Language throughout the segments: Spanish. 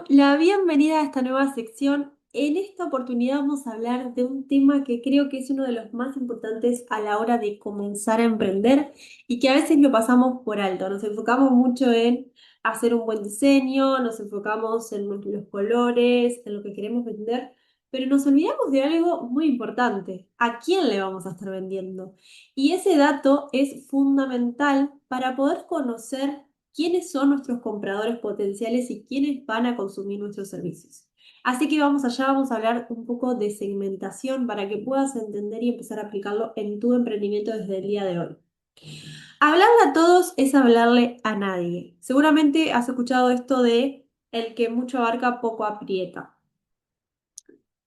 la bienvenida a esta nueva sección. En esta oportunidad vamos a hablar de un tema que creo que es uno de los más importantes a la hora de comenzar a emprender y que a veces lo pasamos por alto. Nos enfocamos mucho en hacer un buen diseño, nos enfocamos en los colores, en lo que queremos vender, pero nos olvidamos de algo muy importante. ¿A quién le vamos a estar vendiendo? Y ese dato es fundamental para poder conocer quiénes son nuestros compradores potenciales y quiénes van a consumir nuestros servicios. Así que vamos allá, vamos a hablar un poco de segmentación para que puedas entender y empezar a aplicarlo en tu emprendimiento desde el día de hoy. Hablarle a todos es hablarle a nadie. Seguramente has escuchado esto de el que mucho abarca, poco aprieta.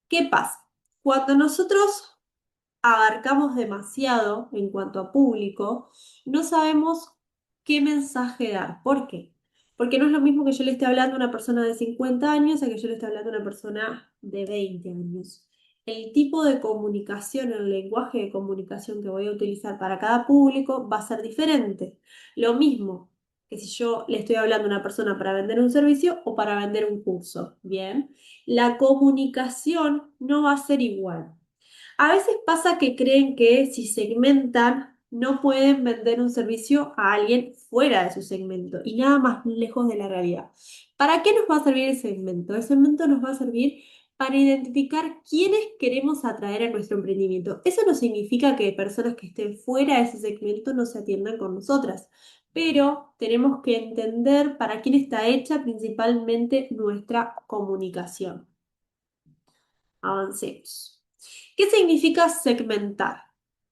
¿Qué pasa? Cuando nosotros abarcamos demasiado en cuanto a público, no sabemos qué mensaje dar. ¿Por qué? Porque no es lo mismo que yo le esté hablando a una persona de 50 años a que yo le esté hablando a una persona de 20 años. El tipo de comunicación, el lenguaje de comunicación que voy a utilizar para cada público va a ser diferente. Lo mismo que si yo le estoy hablando a una persona para vender un servicio o para vender un curso. Bien, la comunicación no va a ser igual. A veces pasa que creen que si segmentan no pueden vender un servicio a alguien fuera de su segmento y nada más lejos de la realidad. ¿Para qué nos va a servir el segmento? El segmento nos va a servir para identificar quiénes queremos atraer a nuestro emprendimiento. Eso no significa que personas que estén fuera de ese segmento no se atiendan con nosotras, pero tenemos que entender para quién está hecha principalmente nuestra comunicación. Avancemos. ¿Qué significa segmentar?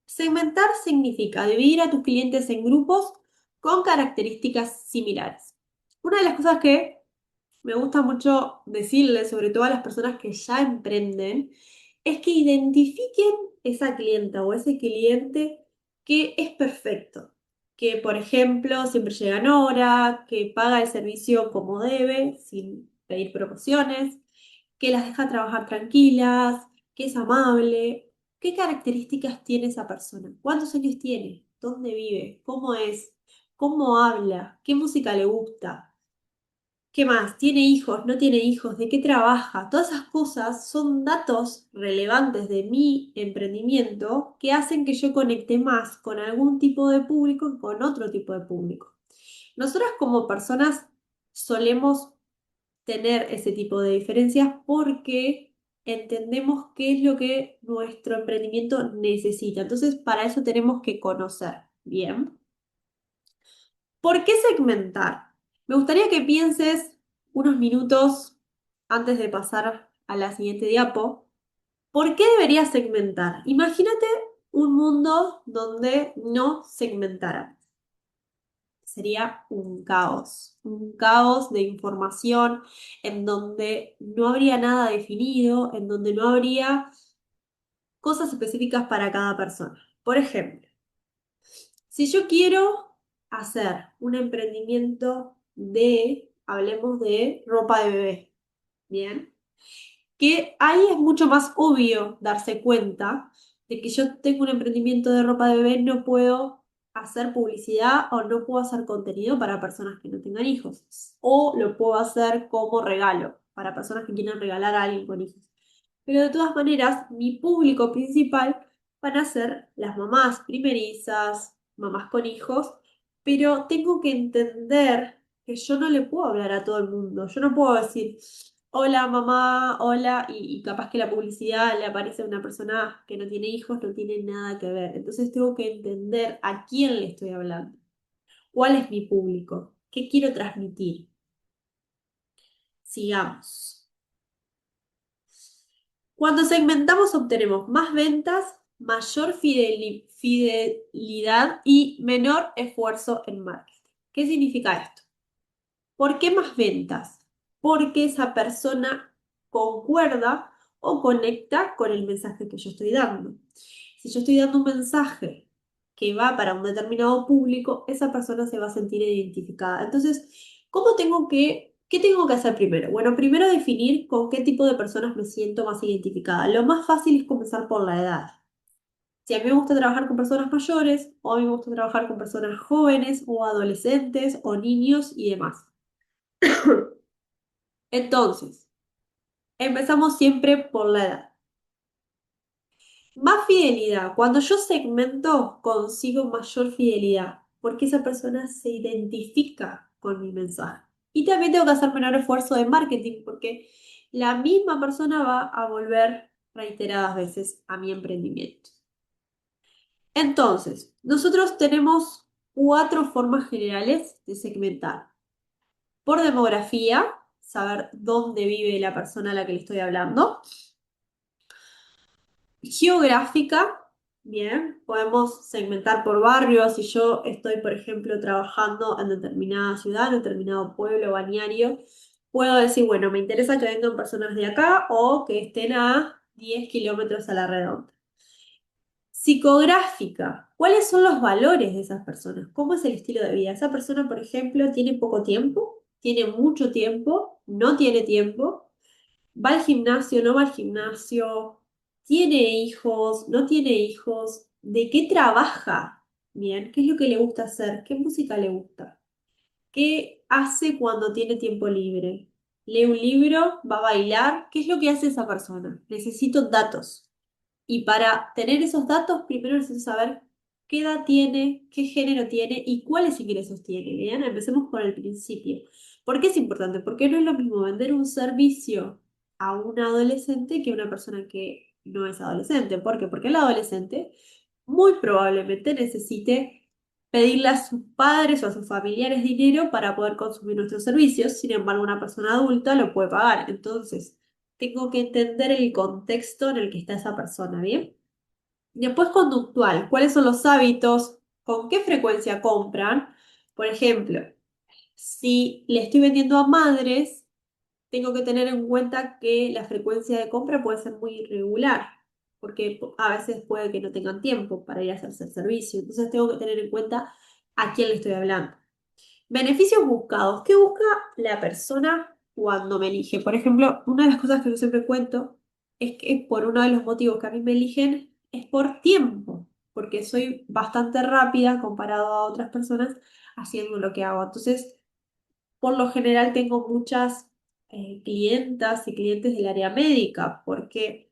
Segmentar significa dividir a tus clientes en grupos con características similares. Una de las cosas que me gusta mucho decirles, sobre todo a las personas que ya emprenden, es que identifiquen esa clienta o ese cliente que es perfecto, que por ejemplo siempre llega en hora, que paga el servicio como debe, sin pedir promociones, que las deja trabajar tranquilas, que es amable. ¿Qué características tiene esa persona? ¿Cuántos años tiene? ¿Dónde vive? ¿Cómo es? ¿Cómo habla? ¿Qué música le gusta? ¿Qué más? ¿Tiene hijos? ¿No tiene hijos? ¿De qué trabaja? Todas esas cosas son datos relevantes de mi emprendimiento que hacen que yo conecte más con algún tipo de público que con otro tipo de público. Nosotras como personas solemos tener ese tipo de diferencias porque entendemos qué es lo que nuestro emprendimiento necesita. Entonces, para eso tenemos que conocer bien. ¿Por qué segmentar? Me gustaría que pienses unos minutos antes de pasar a la siguiente diapo. ¿Por qué deberías segmentar? Imagínate un mundo donde no segmentara. Sería un caos de información en donde no habría nada definido, en donde no habría cosas específicas para cada persona. Por ejemplo, si yo quiero hacer un emprendimiento de, hablemos de ropa de bebé, ¿bien? Que ahí es mucho más obvio darse cuenta de que yo tengo un emprendimiento de ropa de bebé, no puedo hacer publicidad o no puedo hacer contenido para personas que no tengan hijos. O lo puedo hacer como regalo para personas que quieran regalar a alguien con hijos. Pero de todas maneras, mi público principal van a ser las mamás primerizas, mamás con hijos, pero tengo que entender que yo no le puedo hablar a todo el mundo. Yo no puedo decir, hola mamá, hola, y capaz que la publicidad le aparece a una persona que no tiene hijos, no tiene nada que ver. Entonces tengo que entender a quién le estoy hablando, cuál es mi público, qué quiero transmitir. Sigamos. Cuando segmentamos obtenemos más ventas, mayor fidelidad y menor esfuerzo en marketing. ¿Qué significa esto? ¿Por qué más ventas? Porque esa persona concuerda o conecta con el mensaje que yo estoy dando. Si yo estoy dando un mensaje que va para un determinado público, esa persona se va a sentir identificada. Entonces, qué tengo que hacer primero? Bueno, primero definir con qué tipo de personas me siento más identificada. Lo más fácil es comenzar por la edad. Si a mí me gusta trabajar con personas mayores, o a mí me gusta trabajar con personas jóvenes, o adolescentes, o niños y demás. Entonces, empezamos siempre por la edad. Más fidelidad. Cuando yo segmento, consigo mayor fidelidad, porque esa persona se identifica con mi mensaje. Y también tengo que hacer menor esfuerzo de marketing, porque la misma persona va a volver reiteradas veces a mi emprendimiento. Entonces, nosotros tenemos cuatro formas generales de segmentar. Por demografía, saber dónde vive la persona a la que le estoy hablando. Geográfica, bien, podemos segmentar por barrios. Si yo estoy, por ejemplo, trabajando en determinada ciudad, en determinado pueblo balneario, puedo decir, bueno, me interesa que vengan personas de acá o que estén a 10 kilómetros a la redonda. Psicográfica, ¿cuáles son los valores de esas personas? ¿Cómo es el estilo de vida? Esa persona, por ejemplo, tiene poco tiempo, tiene mucho tiempo, no tiene tiempo. ¿Va al gimnasio, no va al gimnasio? ¿Tiene hijos, no tiene hijos? ¿De qué trabaja? Bien, ¿qué es lo que le gusta hacer? ¿Qué música le gusta? ¿Qué hace cuando tiene tiempo libre? ¿Lee un libro? ¿Va a bailar? ¿Qué es lo que hace esa persona? Necesito datos. Y para tener esos datos, primero necesito saber qué edad tiene, qué género tiene y cuáles ingresos tiene. Bien, empecemos por el principio. ¿Por qué es importante? Porque no es lo mismo vender un servicio a un adolescente que a una persona que no es adolescente. ¿Por qué? Porque el adolescente muy probablemente necesite pedirle a sus padres o a sus familiares dinero para poder consumir nuestros servicios. Sin embargo, una persona adulta lo puede pagar. Entonces, tengo que entender el contexto en el que está esa persona, ¿bien? Después conductual, ¿cuáles son los hábitos? ¿Con qué frecuencia compran? Por ejemplo, si le estoy vendiendo a madres, tengo que tener en cuenta que la frecuencia de compra puede ser muy irregular, porque a veces puede que no tengan tiempo para ir a hacerse el servicio. Entonces tengo que tener en cuenta a quién le estoy hablando. Beneficios buscados. ¿Qué busca la persona cuando me elige? Por ejemplo, una de las cosas que yo siempre cuento es que por uno de los motivos que a mí me eligen es por tiempo, porque soy bastante rápida comparado a otras personas haciendo lo que hago. Entonces, por lo general tengo muchas clientas y clientes del área médica porque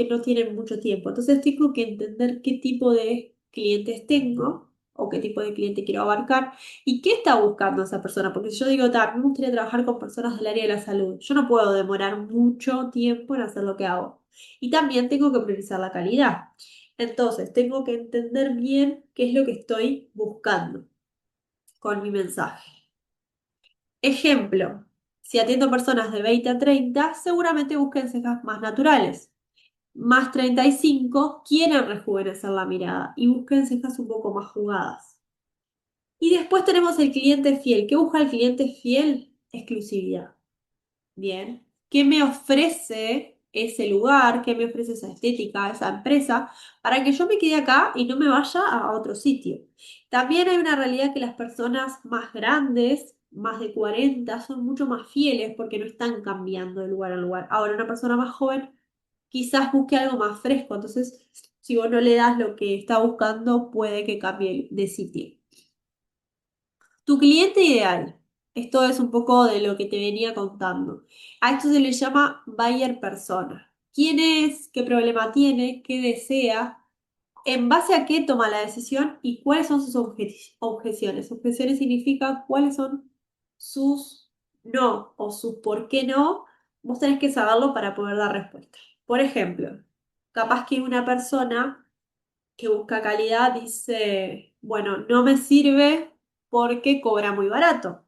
no tienen mucho tiempo. Entonces tengo que entender qué tipo de clientes tengo o qué tipo de cliente quiero abarcar y qué está buscando esa persona. Porque si yo digo, me gustaría trabajar con personas del área de la salud, yo no puedo demorar mucho tiempo en hacer lo que hago. Y también tengo que priorizar la calidad. Entonces tengo que entender bien qué es lo que estoy buscando con mi mensaje. Ejemplo, si atiendo personas de 20 a 30, seguramente busquen cejas más naturales. Más 35 quieren rejuvenecer la mirada y busquen cejas un poco más jugadas. Y después tenemos el cliente fiel. ¿Qué busca el cliente fiel? Exclusividad. Bien. ¿Qué me ofrece ese lugar? ¿Qué me ofrece esa estética, esa empresa? Para que yo me quede acá y no me vaya a otro sitio. También hay una realidad que las personas más grandes, más de 40, son mucho más fieles porque no están cambiando de lugar a lugar. Ahora, una persona más joven quizás busque algo más fresco. Entonces, si vos no le das lo que está buscando, puede que cambie de sitio. Tu cliente ideal. Esto es un poco de lo que te venía contando. A esto se le llama buyer persona. ¿Quién es? ¿Qué problema tiene? ¿Qué desea? ¿En base a qué toma la decisión? ¿Y cuáles son sus objeciones? Objeciones significa cuáles son sus no o sus por qué no. Vos tenés que saberlo para poder dar respuesta. Por ejemplo, capaz que una persona que busca calidad dice, bueno, no me sirve porque cobra muy barato.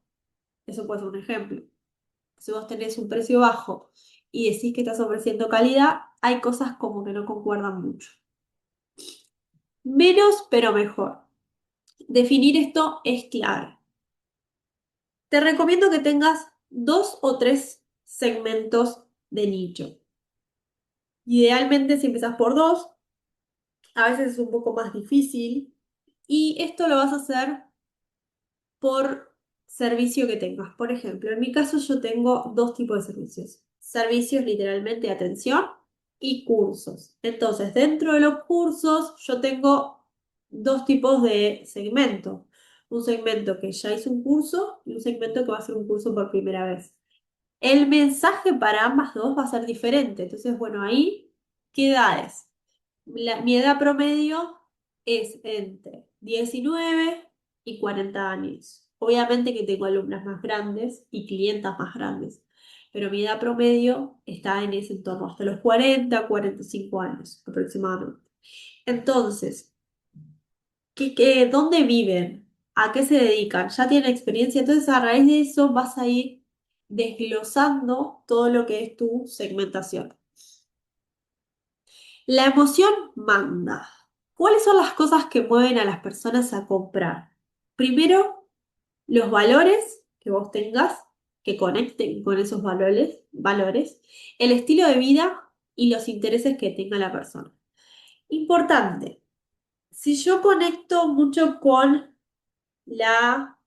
Eso puede ser un ejemplo. Si vos tenés un precio bajo y decís que estás ofreciendo calidad, hay cosas como que no concuerdan mucho. Menos, pero mejor. Definir esto es clave. Te recomiendo que tengas 2 o 3 segmentos de nicho. Idealmente, si empezás por dos, a veces es un poco más difícil. Y esto lo vas a hacer por servicio que tengas. Por ejemplo, en mi caso yo tengo dos tipos de servicios. Servicios literalmente de atención y cursos. Entonces, dentro de los cursos yo tengo dos tipos de segmento. Un segmento que ya hizo un curso y un segmento que va a hacer un curso por primera vez. El mensaje para ambas dos va a ser diferente. Entonces, bueno, ahí, ¿qué edades? Mi edad promedio es entre 19 y 40 años. Obviamente que tengo alumnas más grandes y clientas más grandes, pero mi edad promedio está en ese entorno, hasta los 40, 45 años aproximadamente. Entonces, dónde viven? ¿A qué se dedican? ¿Ya tienen experiencia? Entonces, a raíz de eso vas a ir desglosando todo lo que es tu segmentación. La emoción manda. ¿Cuáles son las cosas que mueven a las personas a comprar? Primero, los valores que vos tengas, que conecten con esos valores, el estilo de vida y los intereses que tenga la persona. Importante, si yo conecto mucho con la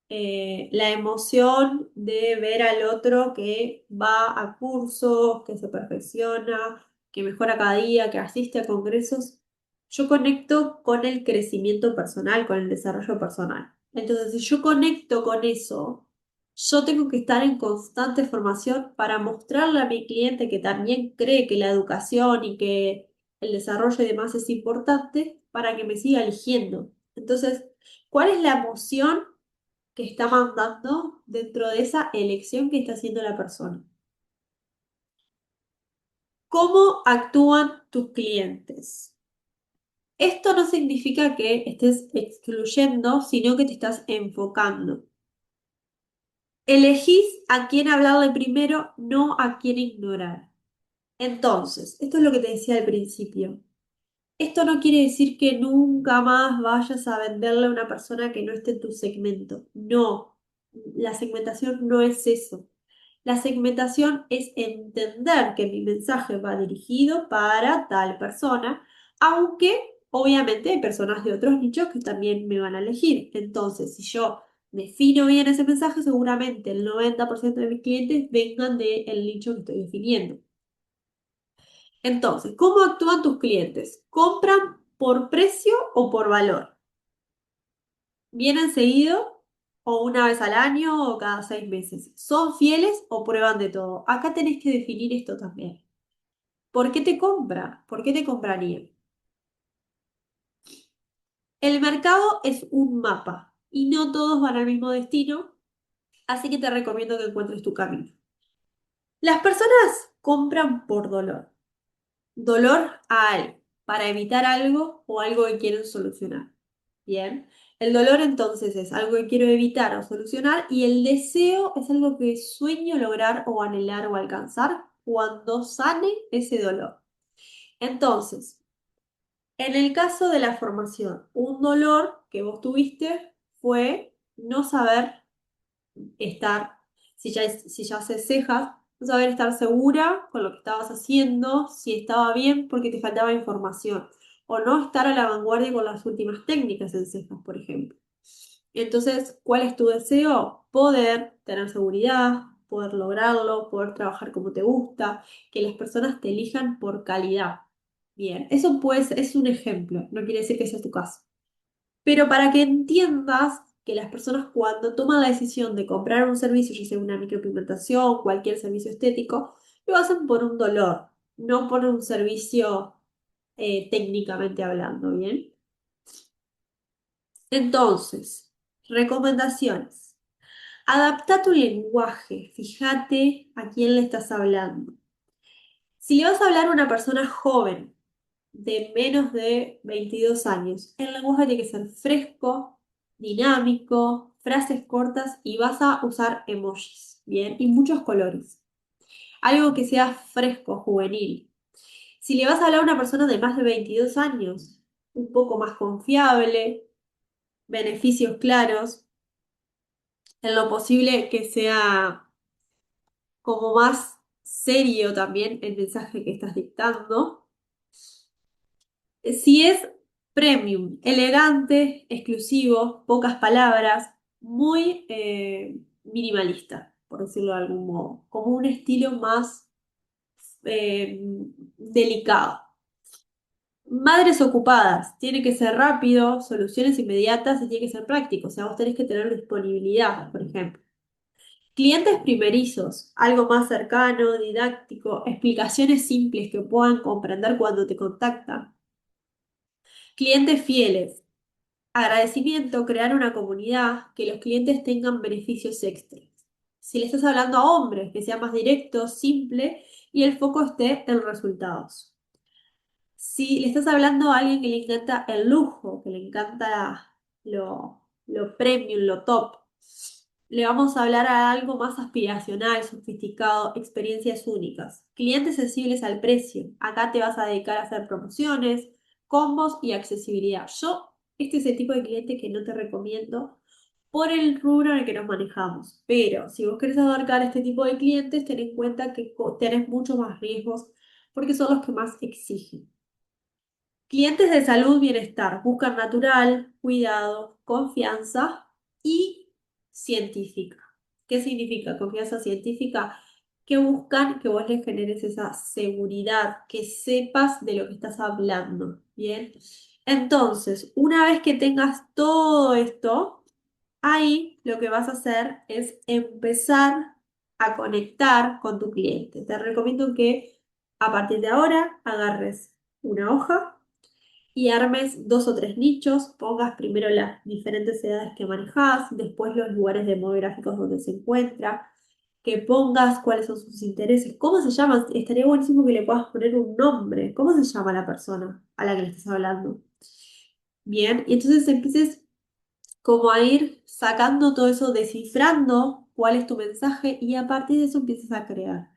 emoción de ver al otro que va a cursos, que se perfecciona, que mejora cada día, que asiste a congresos. Yo conecto con el crecimiento personal, con el desarrollo personal. Entonces, si yo conecto con eso, yo tengo que estar en constante formación para mostrarle a mi cliente que también cree que la educación y que el desarrollo y demás es importante para que me siga eligiendo. Entonces, ¿cuál es la emoción que está mandando dentro de esa elección que está haciendo la persona? ¿Cómo actúan tus clientes? Esto no significa que estés excluyendo, sino que te estás enfocando. Elegís a quién hablarle primero, no a quién ignorar. Entonces, esto es lo que te decía al principio. Esto no quiere decir que nunca más vayas a venderle a una persona que no esté en tu segmento. No, la segmentación no es eso. La segmentación es entender que mi mensaje va dirigido para tal persona, aunque obviamente hay personas de otros nichos que también me van a elegir. Entonces, si yo defino bien ese mensaje, seguramente el 90% de mis clientes vengan del nicho que estoy definiendo. Entonces, ¿cómo actúan tus clientes? ¿Compran por precio o por valor? ¿Vienen seguido o una vez al año o cada 6 meses? ¿Son fieles o prueban de todo? Acá tenés que definir esto también. ¿Por qué te compra? ¿Por qué te compraría? El mercado es un mapa y no todos van al mismo destino, así que te recomiendo que encuentres tu camino. Las personas compran por dolor. Dolor a algo, para evitar algo o algo que quieren solucionar. Bien, el dolor entonces es algo que quiero evitar o solucionar y el deseo es algo que sueño lograr o anhelar o alcanzar cuando sane ese dolor. Entonces, en el caso de la formación, un dolor que vos tuviste fue no saber estar, si ya haces cejas, no saber estar segura con lo que estabas haciendo, si estaba bien porque te faltaba información, o no estar a la vanguardia con las últimas técnicas en cejas, por ejemplo. Entonces, ¿cuál es tu deseo? Poder tener seguridad, poder lograrlo, poder trabajar como te gusta, que las personas te elijan por calidad. Bien, eso pues es un ejemplo, no quiere decir que sea tu caso. Pero para que entiendas que las personas cuando toman la decisión de comprar un servicio, ya sea una micropigmentación, cualquier servicio estético, lo hacen por un dolor, no por un servicio técnicamente hablando, ¿bien? Entonces, recomendaciones. Adapta tu lenguaje, fíjate a quién le estás hablando. Si le vas a hablar a una persona joven, de menos de 22 años. El lenguaje tiene que ser fresco, dinámico, frases cortas y vas a usar emojis, ¿bien? Y muchos colores. Algo que sea fresco, juvenil. Si le vas a hablar a una persona de más de 22 años, un poco más confiable, beneficios claros, en lo posible que sea como más serio también el mensaje que estás dictando. Si es premium, elegante, exclusivo, pocas palabras, muy minimalista, por decirlo de algún modo, como un estilo más eh, delicado. Madres ocupadas, tiene que ser rápido, soluciones inmediatas y tiene que ser práctico, o sea, vos tenés que tener disponibilidad, por ejemplo. Clientes primerizos, algo más cercano, didáctico, explicaciones simples que puedan comprender cuando te contactan. Clientes fieles, agradecimiento, crear una comunidad, que los clientes tengan beneficios extras. Si le estás hablando a hombres, que sea más directo, simple y el foco esté en resultados. Si le estás hablando a alguien que le encanta el lujo, que le encanta lo premium, lo top, le vamos a hablar a algo más aspiracional, sofisticado, experiencias únicas. Clientes sensibles al precio. Acá te vas a dedicar a hacer promociones, combos y accesibilidad. Este es el tipo de cliente que no te recomiendo por el rubro en el que nos manejamos. Pero si vos querés abarcar este tipo de clientes, ten en cuenta que tenés muchos más riesgos porque son los que más exigen. Clientes de salud, bienestar, buscan natural, cuidado, confianza y científica. ¿Qué significa confianza científica? Que buscan que vos les generes esa seguridad, que sepas de lo que estás hablando. Bien. Entonces, una vez que tengas todo esto, ahí lo que vas a hacer es empezar a conectar con tu cliente. Te recomiendo que a partir de ahora agarres una hoja y armes dos o tres nichos, pongas primero las diferentes edades que manejas, después los lugares demográficos donde se encuentra, que pongas cuáles son sus intereses, cómo se llama, estaría buenísimo que le puedas poner un nombre, cómo se llama la persona a la que le estás hablando. Bien, y entonces empieces como a ir sacando todo eso, descifrando cuál es tu mensaje y a partir de eso empiezas a crear.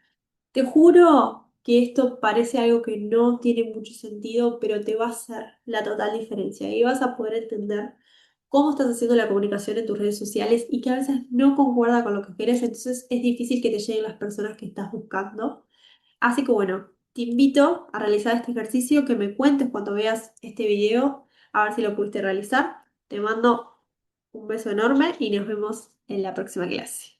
Te juro que esto parece algo que no tiene mucho sentido, pero te va a hacer la total diferencia y vas a poder entender cómo estás haciendo la comunicación en tus redes sociales y que a veces no concuerda con lo que querés, entonces es difícil que te lleguen las personas que estás buscando. Así que bueno, te invito a realizar este ejercicio, que me cuentes cuando veas este video, a ver si lo pudiste realizar. Te mando un beso enorme y nos vemos en la próxima clase.